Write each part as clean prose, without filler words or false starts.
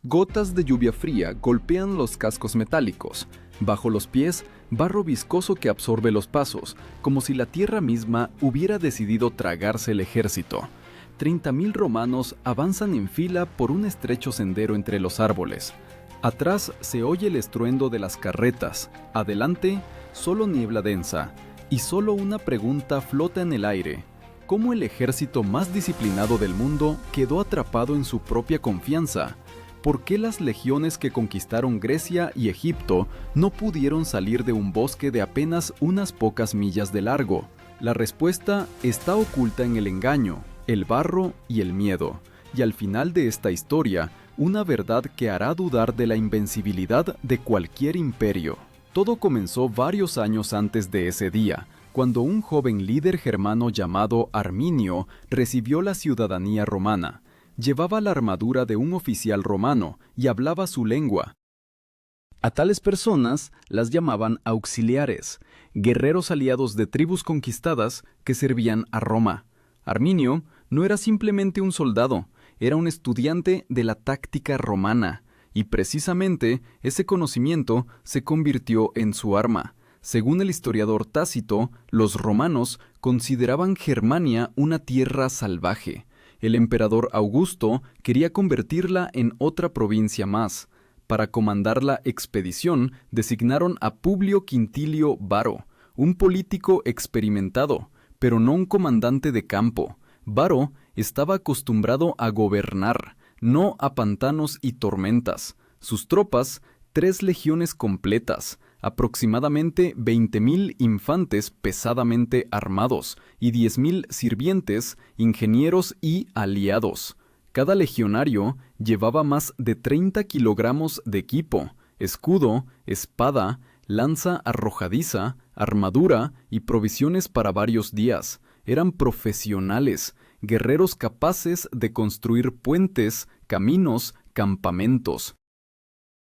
Gotas de lluvia fría golpean los cascos metálicos. Bajo los pies, barro viscoso que absorbe los pasos, como si la tierra misma hubiera decidido tragarse el ejército. 30.000 romanos avanzan en fila por un estrecho sendero entre los árboles. Atrás se oye el estruendo de las carretas. Adelante, solo niebla densa. Y solo una pregunta flota en el aire. ¿Cómo el ejército más disciplinado del mundo quedó atrapado en su propia confianza? ¿Por qué las legiones que conquistaron Grecia y Egipto no pudieron salir de un bosque de apenas unas pocas millas de largo? La respuesta está oculta en el engaño, el barro y el miedo. Y al final de esta historia, una verdad que hará dudar de la invencibilidad de cualquier imperio. Todo comenzó varios años antes de ese día, cuando un joven líder germano llamado Arminio recibió la ciudadanía romana. Llevaba la armadura de un oficial romano y hablaba su lengua. A tales personas las llamaban auxiliares, guerreros aliados de tribus conquistadas que servían a Roma. Arminio no era simplemente un soldado, era un estudiante de la táctica romana, y precisamente ese conocimiento se convirtió en su arma. Según el historiador Tácito, los romanos consideraban Germania una tierra salvaje. El emperador Augusto quería convertirla en otra provincia más. Para comandar la expedición, designaron a Publio Quintilio Varo, un político experimentado, pero no un comandante de campo. Varo estaba acostumbrado a gobernar, no a pantanos y tormentas. Sus tropas, 3 legiones completas, aproximadamente 20.000 infantes pesadamente armados y 10.000 sirvientes, ingenieros y aliados. Cada legionario llevaba más de 30 kilogramos de equipo, escudo, espada, lanza arrojadiza, armadura y provisiones para varios días. Eran profesionales, guerreros capaces de construir puentes, caminos, campamentos.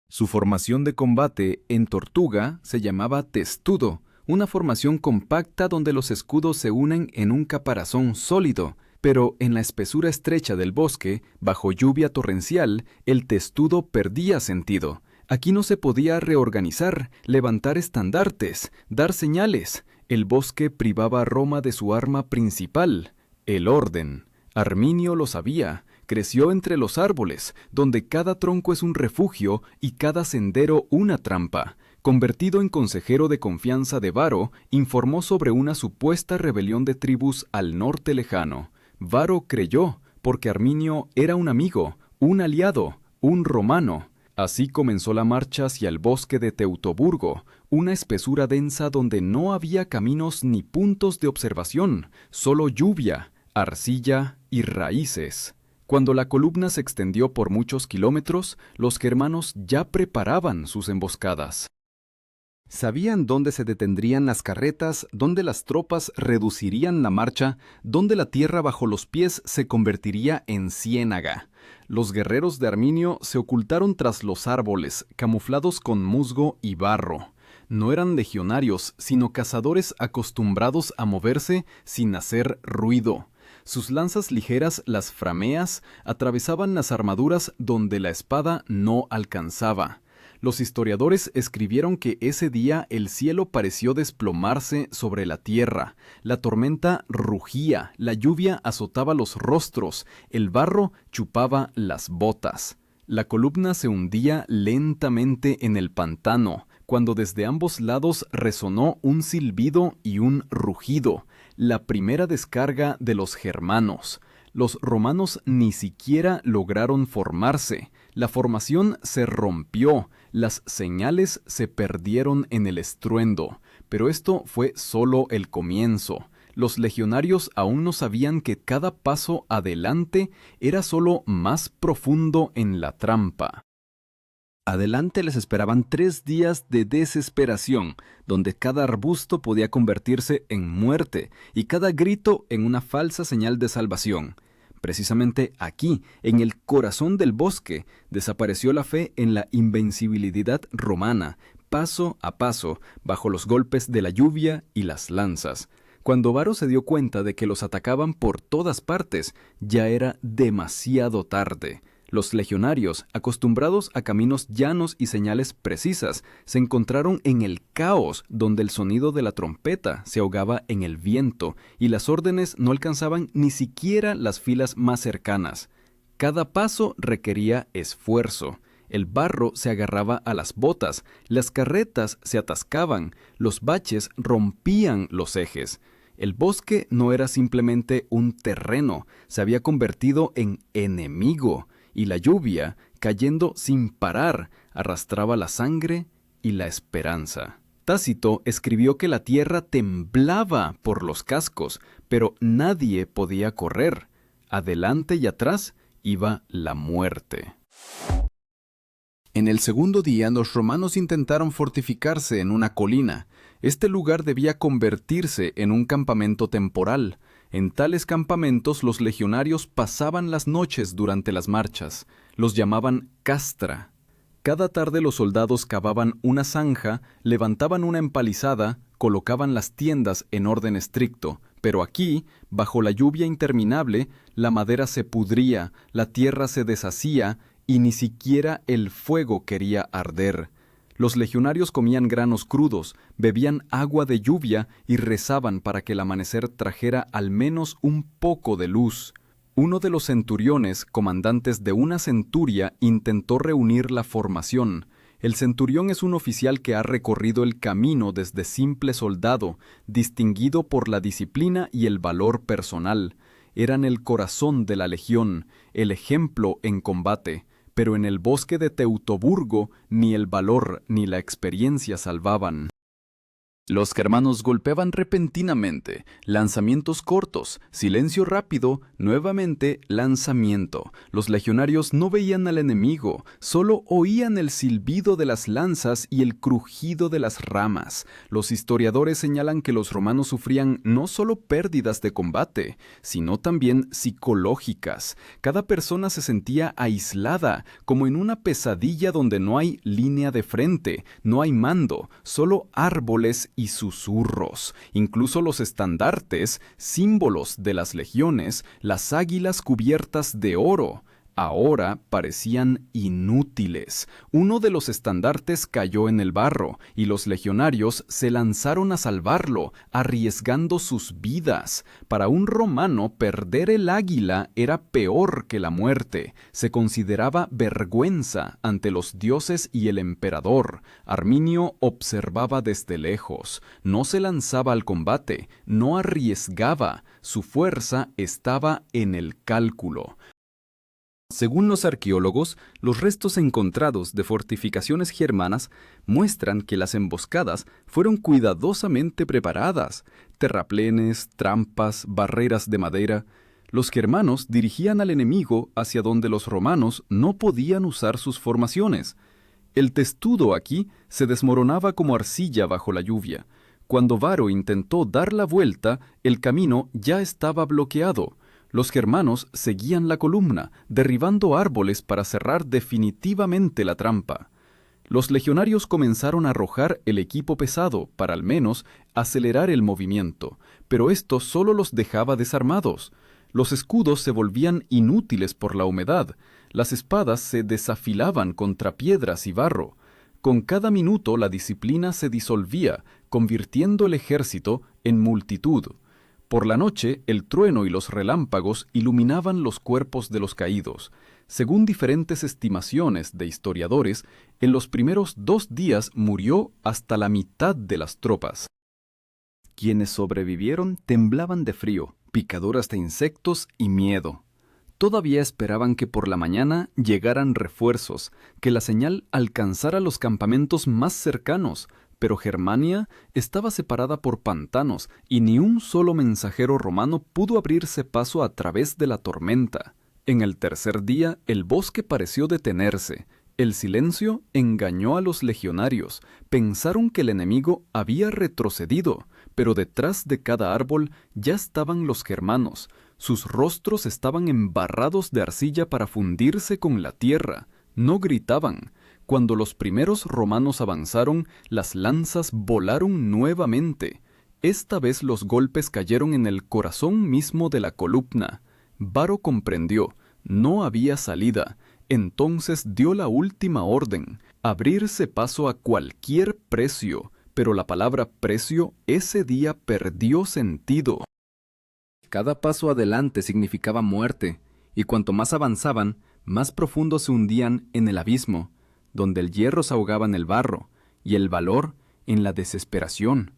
Su formación de combate en Tortuga se llamaba testudo, una formación compacta donde los escudos se unen en un caparazón sólido, pero en la espesura estrecha del bosque, bajo lluvia torrencial, el testudo perdía sentido. Aquí no se podía reorganizar, levantar estandartes, dar señales. El bosque privaba a Roma de su arma principal, el orden. Arminio lo sabía. Creció entre los árboles, donde cada tronco es un refugio y cada sendero una trampa. Convertido en consejero de confianza de Varo, informó sobre una supuesta rebelión de tribus al norte lejano. Varo creyó, porque Arminio era un amigo, un aliado, un romano. Así comenzó la marcha hacia el bosque de Teutoburgo, una espesura densa donde no había caminos ni puntos de observación, solo lluvia, arcilla y raíces. Cuando la columna se extendió por muchos kilómetros, los germanos ya preparaban sus emboscadas. Sabían dónde se detendrían las carretas, dónde las tropas reducirían la marcha, dónde la tierra bajo los pies se convertiría en ciénaga. Los guerreros de Arminio se ocultaron tras los árboles, camuflados con musgo y barro. No eran legionarios, sino cazadores acostumbrados a moverse sin hacer ruido. Sus lanzas ligeras, las frameas, atravesaban las armaduras donde la espada no alcanzaba. Los historiadores escribieron que ese día el cielo pareció desplomarse sobre la tierra. La tormenta rugía, la lluvia azotaba los rostros, el barro chupaba las botas. La columna se hundía lentamente en el pantano, cuando desde ambos lados resonó un silbido y un rugido, la primera descarga de los germanos. Los romanos ni siquiera lograron formarse. La formación se rompió, las señales se perdieron en el estruendo, pero esto fue solo el comienzo. Los legionarios aún no sabían que cada paso adelante era solo más profundo en la trampa. Adelante les esperaban 3 días de desesperación, donde cada arbusto podía convertirse en muerte y cada grito en una falsa señal de salvación. Precisamente aquí, en el corazón del bosque, desapareció la fe en la invencibilidad romana, paso a paso, bajo los golpes de la lluvia y las lanzas. Cuando Varo se dio cuenta de que los atacaban por todas partes, ya era demasiado tarde. Los legionarios, acostumbrados a caminos llanos y señales precisas, se encontraron en el caos donde el sonido de la trompeta se ahogaba en el viento y las órdenes no alcanzaban ni siquiera las filas más cercanas. Cada paso requería esfuerzo. El barro se agarraba a las botas, las carretas se atascaban, los baches rompían los ejes. El bosque no era simplemente un terreno, se había convertido en enemigo, y la lluvia, cayendo sin parar, arrastraba la sangre y la esperanza. Tácito escribió que la tierra temblaba por los cascos, pero nadie podía correr. Adelante y atrás iba la muerte. En el segundo día, los romanos intentaron fortificarse en una colina. Este lugar debía convertirse en un campamento temporal. En tales campamentos los legionarios pasaban las noches durante las marchas. Los llamaban castra. Cada tarde los soldados cavaban una zanja, levantaban una empalizada, colocaban las tiendas en orden estricto. Pero aquí, bajo la lluvia interminable, la madera se pudría, la tierra se deshacía y ni siquiera el fuego quería arder. Los legionarios comían granos crudos, bebían agua de lluvia y rezaban para que el amanecer trajera al menos un poco de luz. Uno de los centuriones, comandantes de una centuria, intentó reunir la formación. El centurión es un oficial que ha recorrido el camino desde simple soldado, distinguido por la disciplina y el valor personal. Eran el corazón de la legión, el ejemplo en combate. Pero en el bosque de Teutoburgo ni el valor ni la experiencia salvaban. Los germanos golpeaban repentinamente, lanzamientos cortos, silencio rápido, nuevamente lanzamiento. Los legionarios no veían al enemigo, solo oían el silbido de las lanzas y el crujido de las ramas. Los historiadores señalan que los romanos sufrían no solo pérdidas de combate, sino también psicológicas. Cada persona se sentía aislada, como en una pesadilla donde no hay línea de frente, no hay mando, solo árboles y susurros. Incluso los estandartes, símbolos de las legiones, las águilas cubiertas de oro, ahora parecían inútiles. Uno de los estandartes cayó en el barro y los legionarios se lanzaron a salvarlo, arriesgando sus vidas. Para un romano, perder el águila era peor que la muerte. Se consideraba vergüenza ante los dioses y el emperador. Arminio observaba desde lejos. No se lanzaba al combate, no arriesgaba. Su fuerza estaba en el cálculo. Según los arqueólogos, los restos encontrados de fortificaciones germanas muestran que las emboscadas fueron cuidadosamente preparadas. Terraplenes, trampas, barreras de madera. Los germanos dirigían al enemigo hacia donde los romanos no podían usar sus formaciones. El testudo aquí se desmoronaba como arcilla bajo la lluvia. Cuando Varo intentó dar la vuelta, el camino ya estaba bloqueado. Los germanos seguían la columna, derribando árboles para cerrar definitivamente la trampa. Los legionarios comenzaron a arrojar el equipo pesado para al menos acelerar el movimiento, pero esto solo los dejaba desarmados. Los escudos se volvían inútiles por la humedad, las espadas se desafilaban contra piedras y barro. Con cada minuto la disciplina se disolvía, convirtiendo el ejército en multitud. Por la noche, el trueno y los relámpagos iluminaban los cuerpos de los caídos. Según diferentes estimaciones de historiadores, en los primeros 2 días murió hasta la mitad de las tropas. Quienes sobrevivieron temblaban de frío, picaduras de insectos y miedo. Todavía esperaban que por la mañana llegaran refuerzos, que la señal alcanzara los campamentos más cercanos, pero Germania estaba separada por pantanos y ni un solo mensajero romano pudo abrirse paso a través de la tormenta. En el tercer día, el bosque pareció detenerse. El silencio engañó a los legionarios. Pensaron que el enemigo había retrocedido, pero detrás de cada árbol ya estaban los germanos. Sus rostros estaban embarrados de arcilla para fundirse con la tierra. No gritaban. Cuando los primeros romanos avanzaron, las lanzas volaron nuevamente. Esta vez los golpes cayeron en el corazón mismo de la columna. Varo comprendió, no había salida. Entonces dio la última orden: abrirse paso a cualquier precio, pero la palabra precio ese día perdió sentido. Cada paso adelante significaba muerte, y cuanto más avanzaban, más profundo se hundían en el abismo, donde el hierro se ahogaba en el barro, y el valor en la desesperación.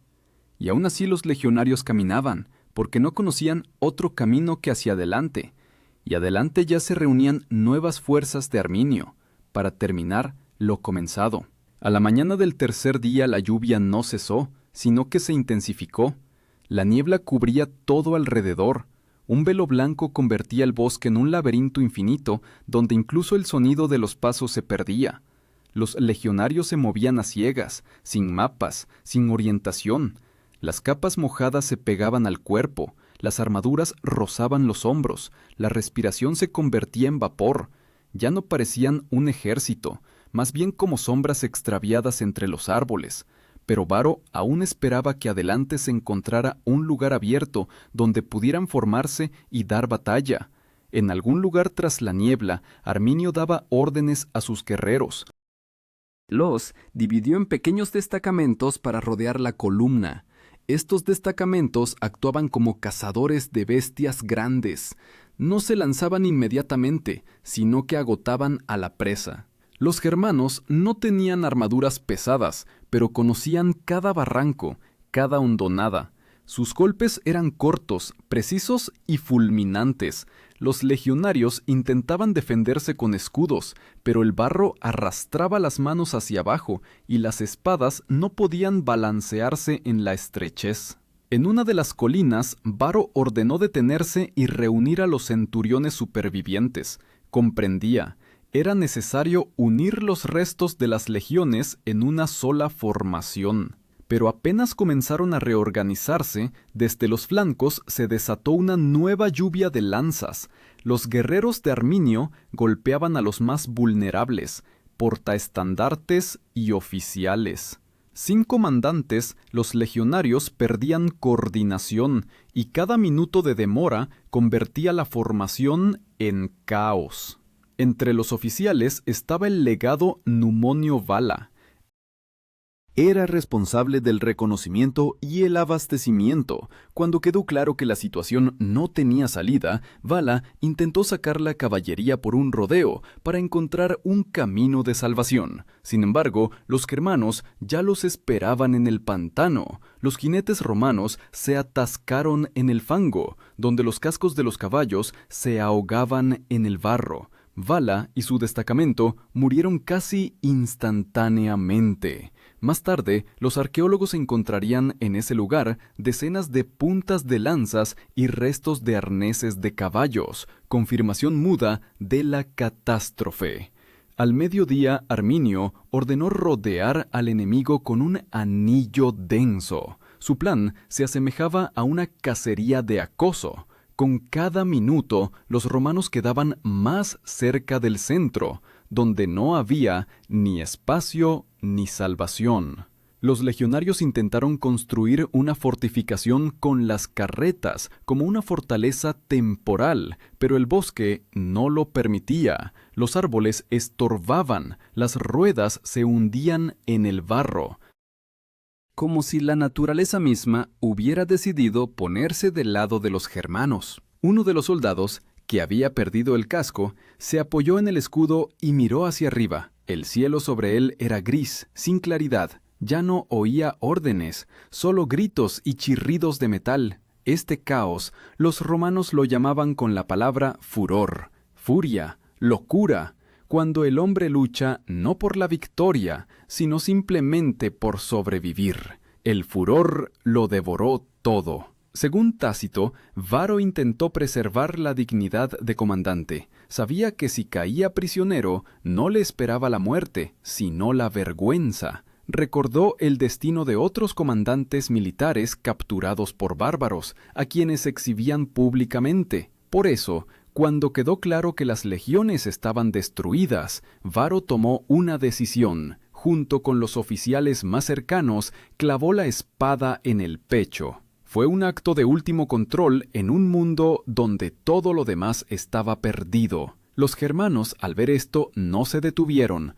Y aún así los legionarios caminaban, porque no conocían otro camino que hacia adelante, y adelante ya se reunían nuevas fuerzas de Arminio, para terminar lo comenzado. A la mañana del tercer día la lluvia no cesó, sino que se intensificó. La niebla cubría todo alrededor. Un velo blanco convertía el bosque en un laberinto infinito, donde incluso el sonido de los pasos se perdía. Los legionarios se movían a ciegas, sin mapas, sin orientación. Las capas mojadas se pegaban al cuerpo, las armaduras rozaban los hombros, la respiración se convertía en vapor. Ya no parecían un ejército, más bien como sombras extraviadas entre los árboles. Pero Varo aún esperaba que adelante se encontrara un lugar abierto donde pudieran formarse y dar batalla. En algún lugar tras la niebla, Arminio daba órdenes a sus guerreros. Los dividió en pequeños destacamentos para rodear la columna. Estos destacamentos actuaban como cazadores de bestias grandes. No se lanzaban inmediatamente, sino que agotaban a la presa. Los germanos no tenían armaduras pesadas, pero conocían cada barranco, cada hondonada. Sus golpes eran cortos, precisos y fulminantes. Los legionarios intentaban defenderse con escudos, pero el barro arrastraba las manos hacia abajo y las espadas no podían balancearse en la estrechez. En una de las colinas, Varo ordenó detenerse y reunir a los centuriones supervivientes. Comprendía: era necesario unir los restos de las legiones en una sola formación. Pero apenas comenzaron a reorganizarse, desde los flancos se desató una nueva lluvia de lanzas. Los guerreros de Arminio golpeaban a los más vulnerables, portaestandartes y oficiales. Sin comandantes, los legionarios perdían coordinación y cada minuto de demora convertía la formación en caos. Entre los oficiales estaba el legado Numonio Vala. Era responsable del reconocimiento y el abastecimiento. Cuando quedó claro que la situación no tenía salida, Vala intentó sacar la caballería por un rodeo para encontrar un camino de salvación. Sin embargo, los germanos ya los esperaban en el pantano. Los jinetes romanos se atascaron en el fango, donde los cascos de los caballos se ahogaban en el barro. Vala y su destacamento murieron casi instantáneamente. Más tarde, los arqueólogos encontrarían en ese lugar decenas de puntas de lanzas y restos de arneses de caballos, confirmación muda de la catástrofe. Al mediodía, Arminio ordenó rodear al enemigo con un anillo denso. Su plan se asemejaba a una cacería de acoso. Con cada minuto, los romanos quedaban más cerca del centro, donde no había ni espacio ni salvación. Los legionarios intentaron construir una fortificación con las carretas, como una fortaleza temporal, pero el bosque no lo permitía. Los árboles estorbaban, las ruedas se hundían en el barro, como si la naturaleza misma hubiera decidido ponerse del lado de los germanos. Uno de los soldados, que había perdido el casco, se apoyó en el escudo y miró hacia arriba. El cielo sobre él era gris, sin claridad. Ya no oía órdenes, solo gritos y chirridos de metal. Este caos, los romanos lo llamaban con la palabra furor, furia, locura, cuando el hombre lucha no por la victoria, sino simplemente por sobrevivir. El furor lo devoró todo. Según Tácito, Varo intentó preservar la dignidad de comandante. Sabía que si caía prisionero, no le esperaba la muerte, sino la vergüenza. Recordó el destino de otros comandantes militares capturados por bárbaros, a quienes exhibían públicamente. Por eso, cuando quedó claro que las legiones estaban destruidas, Varo tomó una decisión. Junto con los oficiales más cercanos, clavó la espada en el pecho. Fue un acto de último control en un mundo donde todo lo demás estaba perdido. Los germanos, al ver esto, no se detuvieron.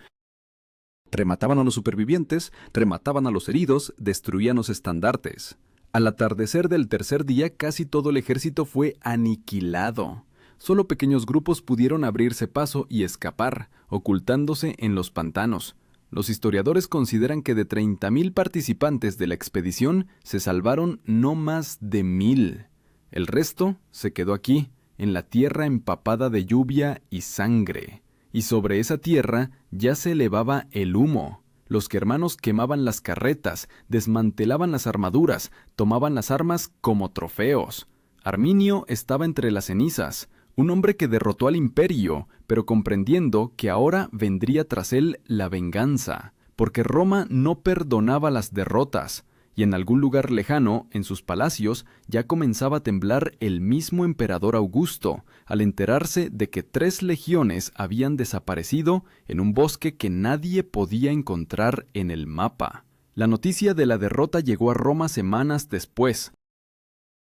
Remataban a los supervivientes, remataban a los heridos, destruían los estandartes. Al atardecer del tercer día, casi todo el ejército fue aniquilado. Solo pequeños grupos pudieron abrirse paso y escapar, ocultándose en los pantanos. Los historiadores consideran que de 30.000 participantes de la expedición se salvaron no más de 1.000. El resto se quedó aquí, en la tierra empapada de lluvia y sangre. Y sobre esa tierra ya se elevaba el humo. Los germanos quemaban las carretas, desmantelaban las armaduras, tomaban las armas como trofeos. Arminio estaba entre las cenizas, un hombre que derrotó al imperio, pero comprendiendo que ahora vendría tras él la venganza, porque Roma no perdonaba las derrotas, y en algún lugar lejano, en sus palacios, ya comenzaba a temblar el mismo emperador Augusto, al enterarse de que 3 legiones habían desaparecido en un bosque que nadie podía encontrar en el mapa. La noticia de la derrota llegó a Roma semanas después.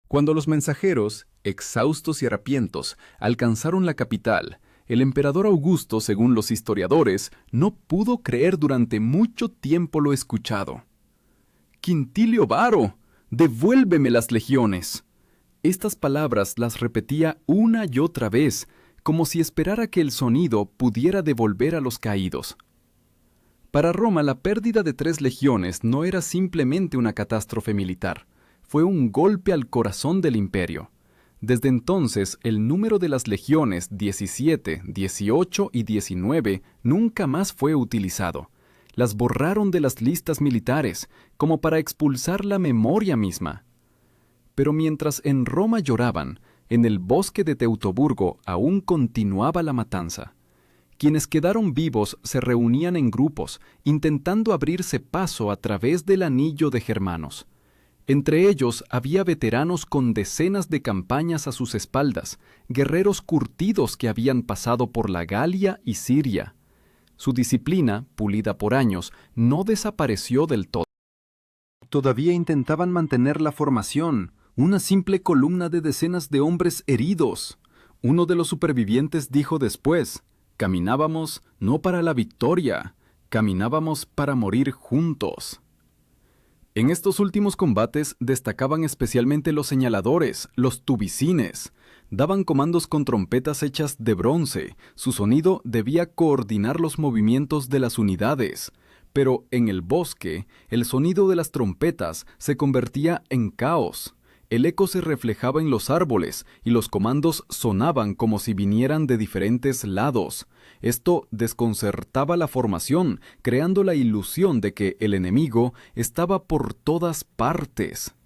Cuando los mensajeros, exhaustos y harapientos, alcanzaron la capital, el emperador Augusto, según los historiadores, no pudo creer durante mucho tiempo lo escuchado. «Quintilio Varo, devuélveme las legiones». Estas palabras las repetía una y otra vez, como si esperara que el sonido pudiera devolver a los caídos. Para Roma, la pérdida de 3 legiones no era simplemente una catástrofe militar. Fue un golpe al corazón del imperio. Desde entonces, el número de las legiones 17, 18 y 19 nunca más fue utilizado. Las borraron de las listas militares, como para expulsar la memoria misma. Pero mientras en Roma lloraban, en el bosque de Teutoburgo aún continuaba la matanza. Quienes quedaron vivos se reunían en grupos, intentando abrirse paso a través del anillo de germanos. Entre ellos había veteranos con decenas de campañas a sus espaldas, guerreros curtidos que habían pasado por la Galia y Siria. Su disciplina, pulida por años, no desapareció del todo. Todavía intentaban mantener la formación, una simple columna de decenas de hombres heridos. Uno de los supervivientes dijo después: «Caminábamos no para la victoria, caminábamos para morir juntos». En estos últimos combates destacaban especialmente los señaladores, los tubicines. Daban comandos con trompetas hechas de bronce. Su sonido debía coordinar los movimientos de las unidades. Pero en el bosque, el sonido de las trompetas se convertía en caos. El eco se reflejaba en los árboles y los comandos sonaban como si vinieran de diferentes lados. Esto desconcertaba la formación, creando la ilusión de que el enemigo estaba por todas partes.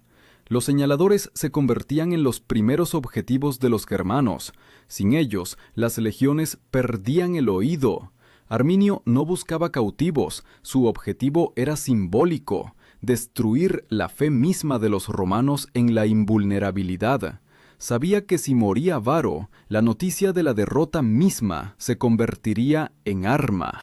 Los señaladores se convertían en los primeros objetivos de los germanos. Sin ellos, las legiones perdían el oído. Arminio no buscaba cautivos, su objetivo era simbólico: destruir la fe misma de los romanos en la invulnerabilidad. Sabía que si moría Varo, la noticia de la derrota misma se convertiría en arma.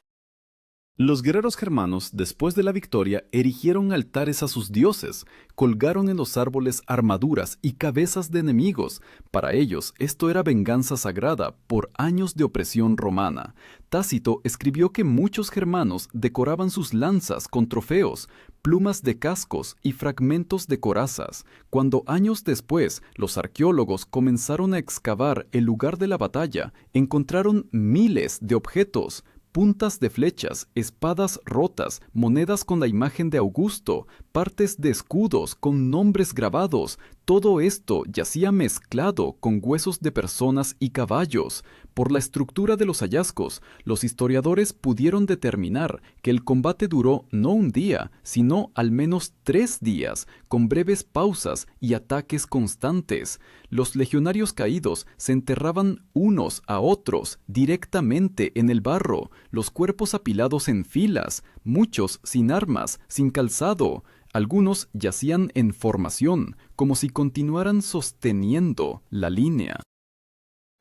Los guerreros germanos, después de la victoria, erigieron altares a sus dioses, colgaron en los árboles armaduras y cabezas de enemigos. Para ellos, esto era venganza sagrada por años de opresión romana. Tácito escribió que muchos germanos decoraban sus lanzas con trofeos, plumas de cascos y fragmentos de corazas. Cuando años después los arqueólogos comenzaron a excavar el lugar de la batalla, encontraron miles de objetos: puntas de flechas, espadas rotas, monedas con la imagen de Augusto, partes de escudos con nombres grabados. Todo esto yacía mezclado con huesos de personas y caballos. Por la estructura de los hallazgos, los historiadores pudieron determinar que el combate duró no un día, sino al menos 3 días, con breves pausas y ataques constantes. Los legionarios caídos se enterraban unos a otros directamente en el barro, los cuerpos apilados en filas, muchos sin armas, sin calzado. Algunos yacían en formación, como si continuaran sosteniendo la línea.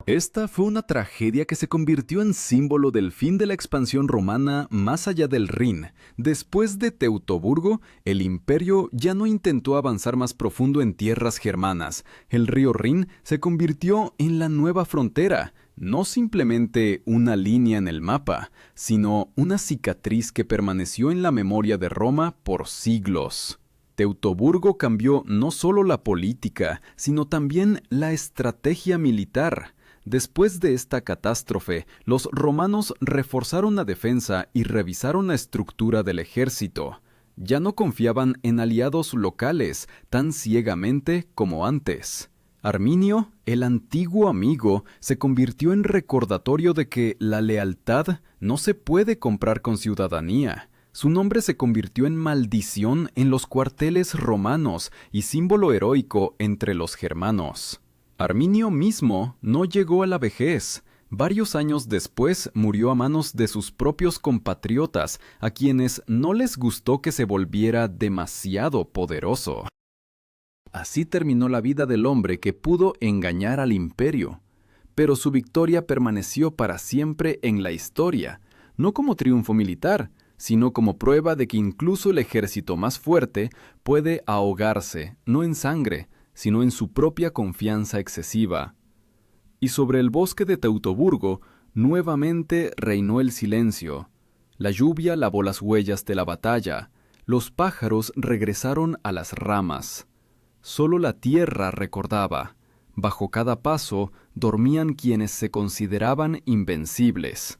Esta fue una tragedia que se convirtió en símbolo del fin de la expansión romana más allá del Rin. Después de Teutoburgo, el imperio ya no intentó avanzar más profundo en tierras germanas. El río Rin se convirtió en la nueva frontera. no simplemente una línea en el mapa, sino una cicatriz que permaneció en la memoria de Roma por siglos. Teutoburgo cambió no solo la política, sino también la estrategia militar. Después de esta catástrofe, los romanos reforzaron la defensa y revisaron la estructura del ejército. Ya no confiaban en aliados locales tan ciegamente como antes. Arminio, el antiguo amigo, se convirtió en recordatorio de que la lealtad no se puede comprar con ciudadanía. Su nombre se convirtió en maldición en los cuarteles romanos y símbolo heroico entre los germanos. Arminio mismo no llegó a la vejez. Varios años después murió a manos de sus propios compatriotas, a quienes no les gustó que se volviera demasiado poderoso. Así terminó la vida del hombre que pudo engañar al imperio. Pero su victoria permaneció para siempre en la historia, no como triunfo militar, sino como prueba de que incluso el ejército más fuerte puede ahogarse, no en sangre, sino en su propia confianza excesiva. Y sobre el bosque de Teutoburgo nuevamente reinó el silencio. La lluvia lavó las huellas de la batalla, los pájaros regresaron a las ramas. Solo la tierra recordaba. Bajo cada paso dormían quienes se consideraban invencibles.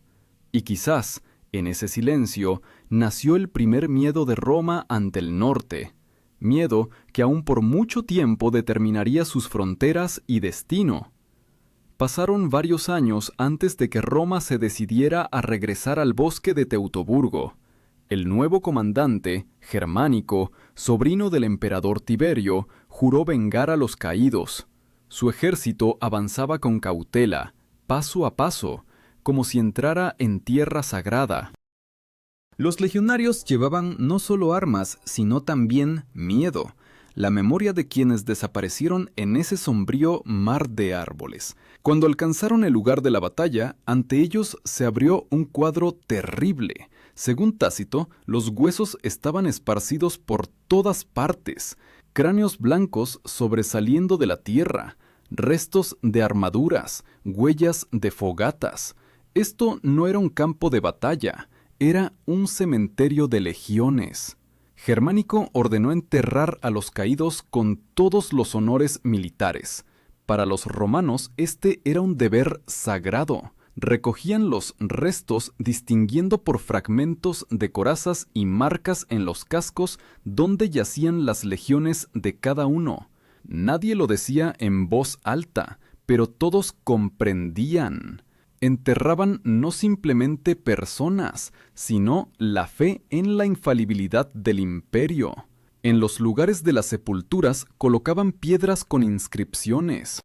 Y quizás, en ese silencio, nació el primer miedo de Roma ante el norte. Miedo que aún por mucho tiempo determinaría sus fronteras y destino. Pasaron varios años antes de que Roma se decidiera a regresar al bosque de Teutoburgo. El nuevo comandante, Germánico, sobrino del emperador Tiberio, juró vengar a los caídos. Su ejército avanzaba con cautela, paso a paso, como si entrara en tierra sagrada. Los legionarios llevaban no solo armas, sino también miedo, la memoria de quienes desaparecieron en ese sombrío mar de árboles. Cuando alcanzaron el lugar de la batalla, ante ellos se abrió un cuadro terrible. Según Tácito, los huesos estaban esparcidos por todas partes, cráneos blancos sobresaliendo de la tierra, restos de armaduras, huellas de fogatas. Esto no era un campo de batalla, era un cementerio de legiones. Germánico ordenó enterrar a los caídos con todos los honores militares. Para los romanos este era un deber sagrado. Recogían los restos distinguiendo por fragmentos de corazas y marcas en los cascos donde yacían las legiones de cada uno. Nadie lo decía en voz alta, pero todos comprendían. Enterraban no simplemente personas, sino la fe en la infalibilidad del imperio. En los lugares de las sepulturas colocaban piedras con inscripciones.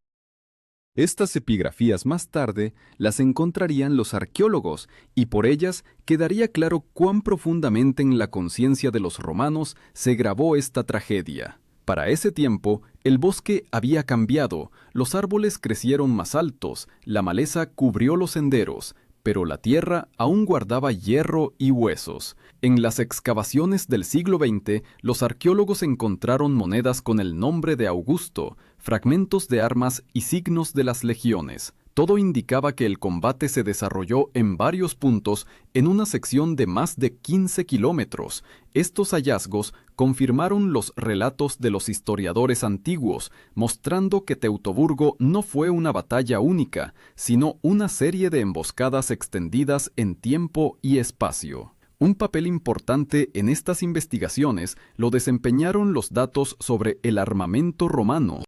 Estas epigrafías más tarde las encontrarían los arqueólogos y por ellas quedaría claro cuán profundamente en la conciencia de los romanos se grabó esta tragedia. Para ese tiempo, el bosque había cambiado, los árboles crecieron más altos, la maleza cubrió los senderos, pero la tierra aún guardaba hierro y huesos. En las excavaciones del siglo XX, los arqueólogos encontraron monedas con el nombre de Augusto, fragmentos de armas y signos de las legiones. Todo indicaba que el combate se desarrolló en varios puntos en una sección de más de 15 kilómetros. Estos hallazgos confirmaron los relatos de los historiadores antiguos, mostrando que Teutoburgo no fue una batalla única, sino una serie de emboscadas extendidas en tiempo y espacio. Un papel importante en estas investigaciones lo desempeñaron los datos sobre el armamento romano.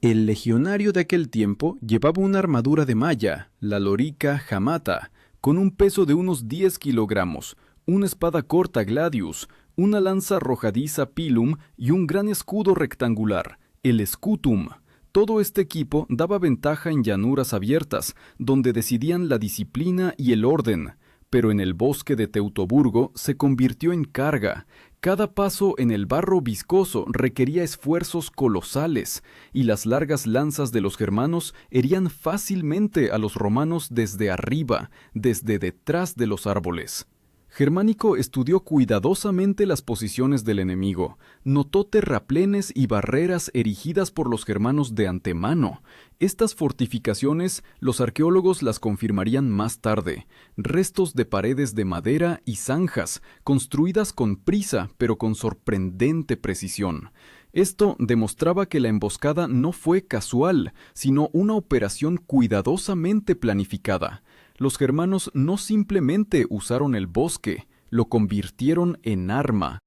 El legionario de aquel tiempo llevaba una armadura de malla, la lorica jamata, con un peso de unos 10 kilogramos, una espada corta gladius, una lanza arrojadiza pilum y un gran escudo rectangular, el scutum. Todo este equipo daba ventaja en llanuras abiertas, donde decidían la disciplina y el orden, pero en el bosque de Teutoburgo se convirtió en carga. Cada paso en el barro viscoso requería esfuerzos colosales, y las largas lanzas de los germanos herían fácilmente a los romanos desde arriba, desde detrás de los árboles. Germánico estudió cuidadosamente las posiciones del enemigo, notó terraplenes y barreras erigidas por los germanos de antemano. Estas fortificaciones, los arqueólogos las confirmarían más tarde, restos de paredes de madera y zanjas, construidas con prisa pero con sorprendente precisión. Esto demostraba que la emboscada no fue casual, sino una operación cuidadosamente planificada. Los germanos no simplemente usaron el bosque, lo convirtieron en arma.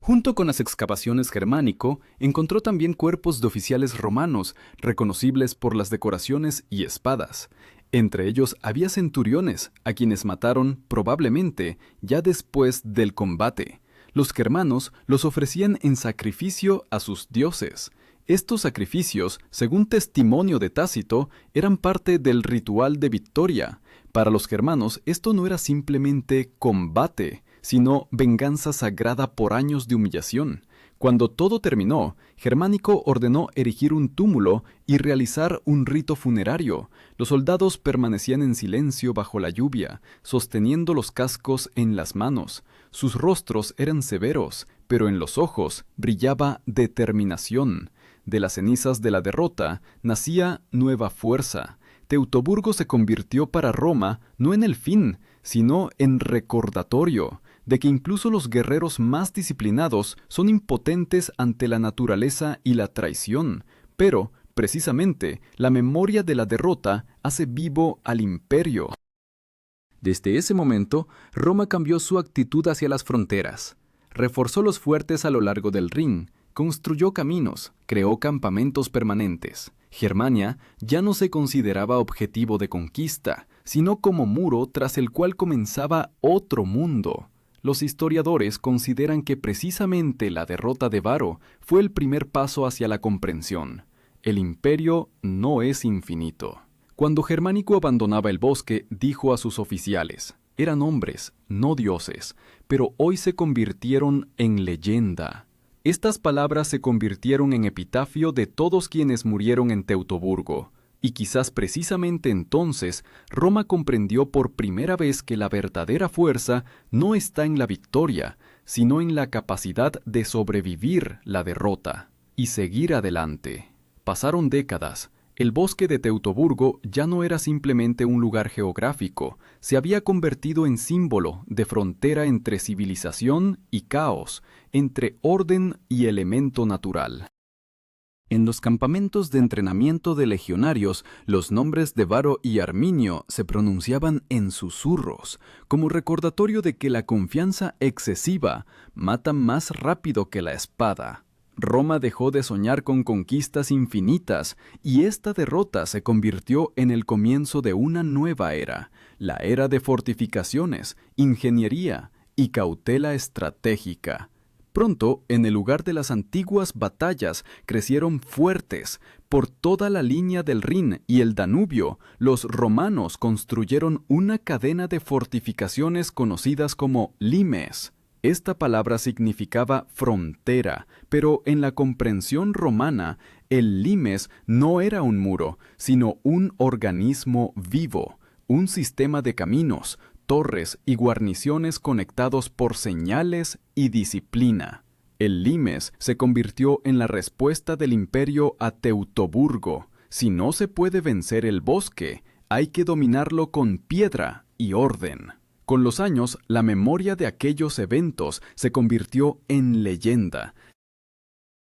Junto con las excavaciones Germánico, encontró también cuerpos de oficiales romanos, reconocibles por las decoraciones y espadas. Entre ellos había centuriones, a quienes mataron, probablemente, ya después del combate. Los germanos los ofrecían en sacrificio a sus dioses. Estos sacrificios, según testimonio de Tácito, eran parte del ritual de victoria. Para los germanos, esto no era simplemente combate, sino venganza sagrada por años de humillación. Cuando todo terminó, Germánico ordenó erigir un túmulo y realizar un rito funerario. Los soldados permanecían en silencio bajo la lluvia, sosteniendo los cascos en las manos. Sus rostros eran severos, pero en los ojos brillaba determinación. De las cenizas de la derrota nacía nueva fuerza. Teutoburgo se convirtió para Roma no en el fin, sino en recordatorio de que incluso los guerreros más disciplinados son impotentes ante la naturaleza y la traición. Pero, precisamente, la memoria de la derrota hace vivo al imperio. Desde ese momento, Roma cambió su actitud hacia las fronteras. Reforzó los fuertes a lo largo del Rin, construyó caminos, creó campamentos permanentes. Germania ya no se consideraba objetivo de conquista, sino como muro tras el cual comenzaba otro mundo. Los historiadores consideran que precisamente la derrota de Varo fue el primer paso hacia la comprensión. El imperio no es infinito. Cuando Germánico abandonaba el bosque, dijo a sus oficiales: eran hombres, no dioses, pero hoy se convirtieron en leyenda. Estas palabras se convirtieron en epitafio de todos quienes murieron en Teutoburgo. Y quizás precisamente entonces Roma comprendió por primera vez que la verdadera fuerza no está en la victoria, sino en la capacidad de sobrevivir la derrota y seguir adelante. Pasaron décadas. El bosque de Teutoburgo ya no era simplemente un lugar geográfico, se había convertido en símbolo de frontera entre civilización y caos, entre orden y elemento natural. En los campamentos de entrenamiento de legionarios, los nombres de Varo y Arminio se pronunciaban en susurros, como recordatorio de que la confianza excesiva mata más rápido que la espada. Roma dejó de soñar con conquistas infinitas, y esta derrota se convirtió en el comienzo de una nueva era, la era de fortificaciones, ingeniería y cautela estratégica. Pronto, en el lugar de las antiguas batallas, crecieron fuertes. Por toda la línea del Rin y el Danubio, los romanos construyeron una cadena de fortificaciones conocidas como limes. Esta palabra significaba frontera, pero en la comprensión romana, el limes no era un muro, sino un organismo vivo, un sistema de caminos, torres y guarniciones conectados por señales y disciplina. El limes se convirtió en la respuesta del imperio a Teutoburgo. Si no se puede vencer el bosque, hay que dominarlo con piedra y orden. Con los años, la memoria de aquellos eventos se convirtió en leyenda.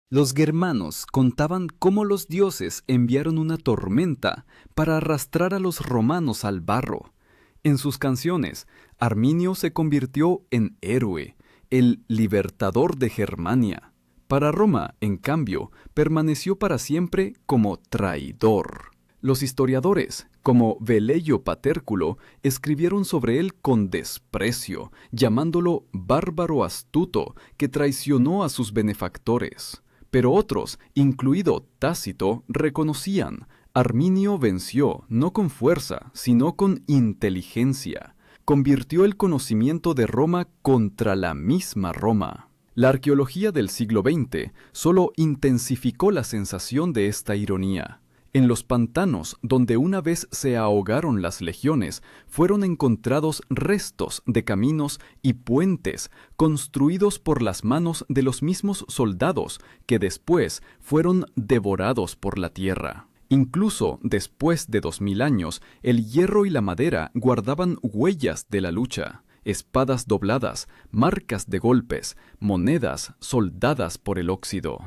Los germanos contaban cómo los dioses enviaron una tormenta para arrastrar a los romanos al barro. En sus canciones, Arminio se convirtió en héroe, el libertador de Germania. Para Roma, en cambio, permaneció para siempre como traidor. Los historiadores, como Velleio Patérculo, escribieron sobre él con desprecio, llamándolo bárbaro astuto que traicionó a sus benefactores. Pero otros, incluido Tácito, reconocían: Arminio venció no con fuerza, sino con inteligencia. Convirtió el conocimiento de Roma contra la misma Roma. La arqueología del siglo XX solo intensificó la sensación de esta ironía. En los pantanos, donde una vez se ahogaron las legiones, fueron encontrados restos de caminos y puentes construidos por las manos de los mismos soldados que después fueron devorados por la tierra. Incluso después de 2000 años, el hierro y la madera guardaban huellas de la lucha, espadas dobladas, marcas de golpes, monedas soldadas por el óxido.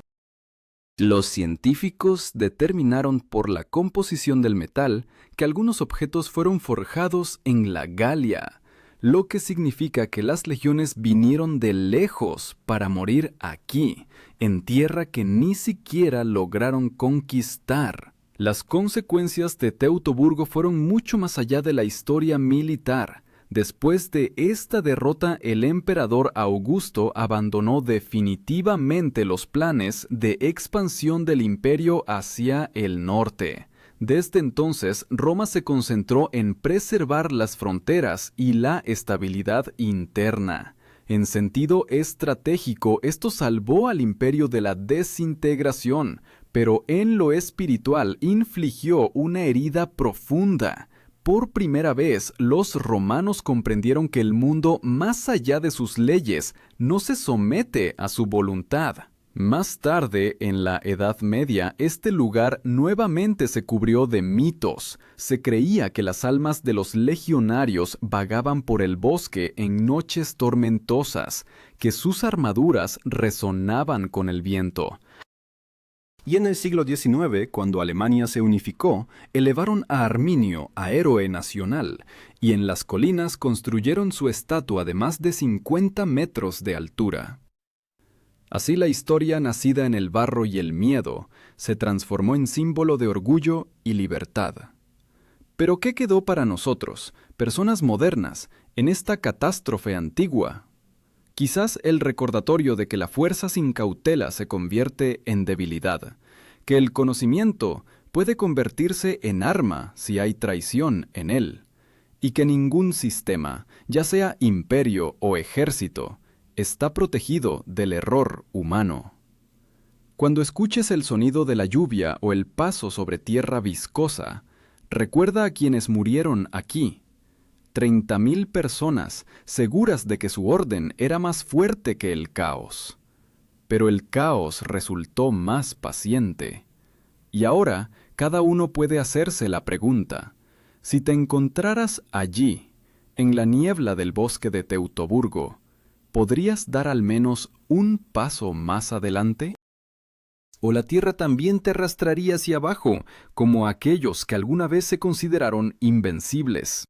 Los científicos determinaron por la composición del metal que algunos objetos fueron forjados en la Galia, lo que significa que las legiones vinieron de lejos para morir aquí, en tierra que ni siquiera lograron conquistar. Las consecuencias de Teutoburgo fueron mucho más allá de la historia militar. Después de esta derrota, el emperador Augusto abandonó definitivamente los planes de expansión del imperio hacia el norte. Desde entonces, Roma se concentró en preservar las fronteras y la estabilidad interna. En sentido estratégico, esto salvó al imperio de la desintegración, pero en lo espiritual infligió una herida profunda. Por primera vez, los romanos comprendieron que el mundo, más allá de sus leyes, no se somete a su voluntad. Más tarde, en la Edad Media, este lugar nuevamente se cubrió de mitos. Se creía que las almas de los legionarios vagaban por el bosque en noches tormentosas, que sus armaduras resonaban con el viento. Y en el siglo XIX, cuando Alemania se unificó, elevaron a Arminio a héroe nacional, y en las colinas construyeron su estatua de más de 50 metros de altura. Así la historia nacida en el barro y el miedo se transformó en símbolo de orgullo y libertad. Pero ¿qué quedó para nosotros, personas modernas, en esta catástrofe antigua? Quizás el recordatorio de que la fuerza sin cautela se convierte en debilidad, que el conocimiento puede convertirse en arma si hay traición en él, y que ningún sistema, ya sea imperio o ejército, está protegido del error humano. Cuando escuches el sonido de la lluvia o el paso sobre tierra viscosa, recuerda a quienes murieron aquí. 30.000 personas, seguras de que su orden era más fuerte que el caos. Pero el caos resultó más paciente. Y ahora, cada uno puede hacerse la pregunta: si te encontraras allí, en la niebla del bosque de Teutoburgo, ¿podrías dar al menos un paso más adelante? ¿O la tierra también te arrastraría hacia abajo, como aquellos que alguna vez se consideraron invencibles?